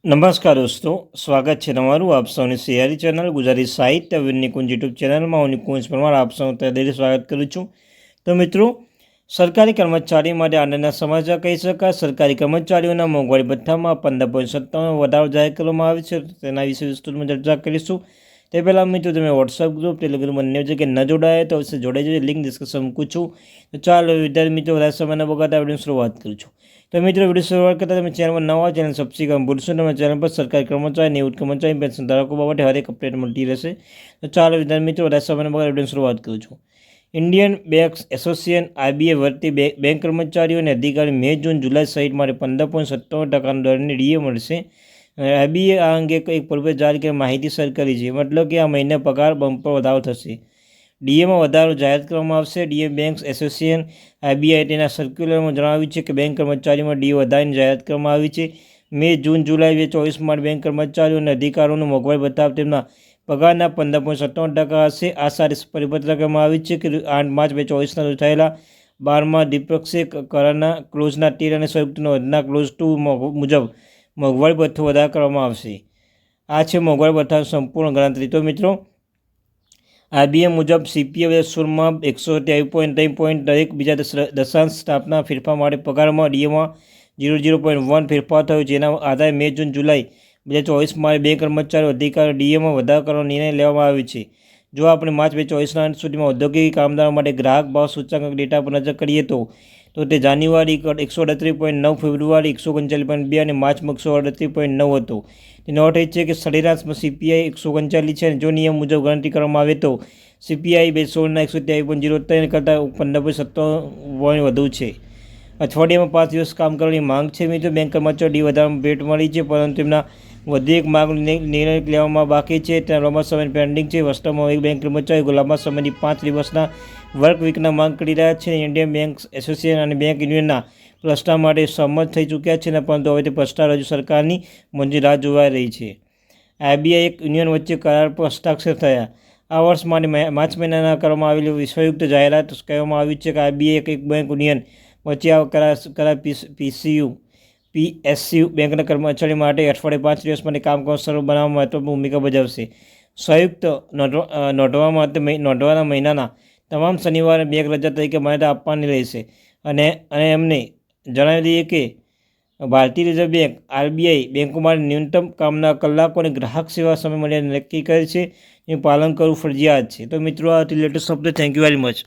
નમસ્કાર દોસ્તો, સ્વાગત છે તમારું આપ સૌની સિયારી ચેનલ ગુજરાતી સાહિત્ય નિકુંજ યુટ્યુબ ચેનલમાં હું નિકુંજ પરમાર આપ સૌનું તહેદિલ સ્વાગત કરું છું। તો મિત્રો, સરકારી કર્મચારીઓ માટે આનંદના સમાચાર કહી શકાય। સરકારી કર્મચારીઓના મોંઘવારી ભથ્થામાં 15.57 વધારો જાહેર કરવામાં આવ્યો છે। તેના વિશે વિસ્તૃતમાં ચર્ચા કરીશું। તે પહેલાં મિત્રો, તમે વોટ્સઅપ ગ્રુપ, ટેલિગ્રામ બંને જગ્યાએ ન જોડાયા તો અવશ્ય જોડાઈ જજો, લિંક ડિસ્ક્રિપ્શન મૂકું છું। તો ચાલો વિદ્યાર્થી મિત્રો, વધારે સમયના બગાડતા વિડીયોની શરૂઆત કરું છું। તો મિત્રો, વિડીયો શરૂઆત કરતાં તમે ચેનલમાં નવા ચેનલ સબસ્ક્રાઈબ કરવાનું ભૂલશો નહીં। તમારા ચેનલ પર સરકારી કર્મચારી, નિવૃત્ત કર્મચારી, પેન્શન ધારકો બાબતે હરેક અપડેટ મળતી રહેશે। તો ચાલો વિદ્યાર્થી મિત્રો, વધારે સમયના બગાડતા વિડીયોની શરૂઆત કરું છું। ઇન્ડિયન બેંક્સ એસોસિએશન આરબીઆઈ વર્તી બેંક કર્મચારીઓ અને અધિકારી મે, જૂન, જુલાઈ સહિત માટે 15.57% દરની ડીએ મળશે। આરબીઆઈ આ અંગે એક પૂર્વે જારી કરી માહિતી શેર કરી છે। મતલબ કે આ મહિને પગાર બમ્પર વધારો થશે। ડીએમાં વધારો જાહેર કરવામાં આવશે। ડીએ બેંક્સ એસોસિએશન આરબીઆઈ તેના સર્ક્યુલરમાં જણાવ્યું છે કે બેંક કર્મચારીઓમાં ડીએ વધારાની જાહેરાત કરવામાં આવી છે। મે, જૂન, જુલાઈ 2024 માટે બેંક કર્મચારીઓ અને અધિકારીઓનું મોંઘવારી ભથ્થા તેમના પગારના 15.57% હશે। આ સાથે પરિપત્ર કરવામાં આવી છે કે 8 માર્ચ 2024ના રોજ થયેલા 12મા દ્વિપક્ષીય કરારના ક્લોઝના 13 અને સંયુક્ત નોંધના ક્લોઝ 2 મુજબ મોંઘવારી ભથ્થું વધારો કરવામાં આવશે। આ છે મોંઘવારી ભથ્થાની સંપૂર્ણ ગણતરી। તો મિત્રો, આરબીઆઈ મુજબ સીપીએફ 16માં 123.3 પોઈન્ટ દરેક બીજા દશાંશ સ્ટાફના ફેરફાર માટે પગારમાં ડીએમાં 0.1 ફેરફાર થયો, જેના આધારે મે, જૂન, જુલાઈ 2024 માટે બેંક કર્મચારીઓ અધિકારીઓ ડીએમાં વધારો કરવાનો નિર્ણય લેવામાં આવ્યો છે। જો આપણે માર્ચ 2024ના અંત સુધીમાં ઔદ્યોગિક કામદારો માટે ગ્રાહક ભાવ સૂચકાંક ડેટા પર નજર કરીએ તો તે જાન્યુઆરી 138.9, ફેબ્રુઆરી 139.2 અને માર્ચમાં 138.9 હતો। તેનો અર્થ એ છે કે સરેરાશમાં સીપીઆઈ 139 છે અને જો નિયમ મુજબ ગણતરી કરવામાં આવે તો સીપીઆઈ 2016ના 123.03 કરતાં 15.57 વધુ છે। અઠવાડિયામાં 5 દિવસ કામ કરવાની માંગ છે। મિત્રો, બેંક કર્મચારીઓ ડી વધારામાં ભેટ મળી છે, પરંતુ તેમના વધુ એક માંગ નિર્ણય લેવામાં બાકી છે। ત્યાં લાંબા સમય પેન્ડિંગ છે। વાસ્તવમાં એક બેંક કર્મચારીઓ લાંબા સમયથી 5 દિવસના વર્ક વીકના માંગ કરી રહ્યા છે। ઇન્ડિયન બેંક્સ એસોસિએશન અને બેંક યુનિયનના પ્રસ્તાવ માટે સહમત થઈ ચૂક્યા છે, પરંતુ હવે તે પ્રસ્તાવ રજૂ સરકારની મંજૂરી રાહ જોવાઈ રહી છે। આરબીઆઈ એક યુનિયન વચ્ચે કરાર પર હસ્તાક્ષર થયા। આ વર્ષ માટે માર્ચ મહિનાના કરવામાં આવેલી સંયુક્ત જાહેરાત કહેવામાં આવ્યું છે કે આરબીઆઈ એક બેંક યુનિયન વચ્ચે આ કરાર પીએસયુ બેંકના કર્મચારીઓ માટે અઠવાડિયે 5 દિવસ માટે કામ કરવાનું સરળ બનાવવામાં મહત્વપૂર્ણ ભૂમિકા ભજવશે। સંયુક્ત નોંધવાના મહિનાના તમામ શનિવારે બેંક રજા તરીકે માન્યતા આપવાની રહેશે અને એમને જણાવી દઈએ કે ભારતીય રિઝર્વ બેંક આરબીઆઈ બેંકો માટે ન્યૂનતમ કામના કલાકો અને ગ્રાહક સેવા સમય મર્યાદા નક્કી કરે છે, એનું પાલન કરવું ફરજિયાત છે। તો મિત્રો, આ latest update. Thank you very much.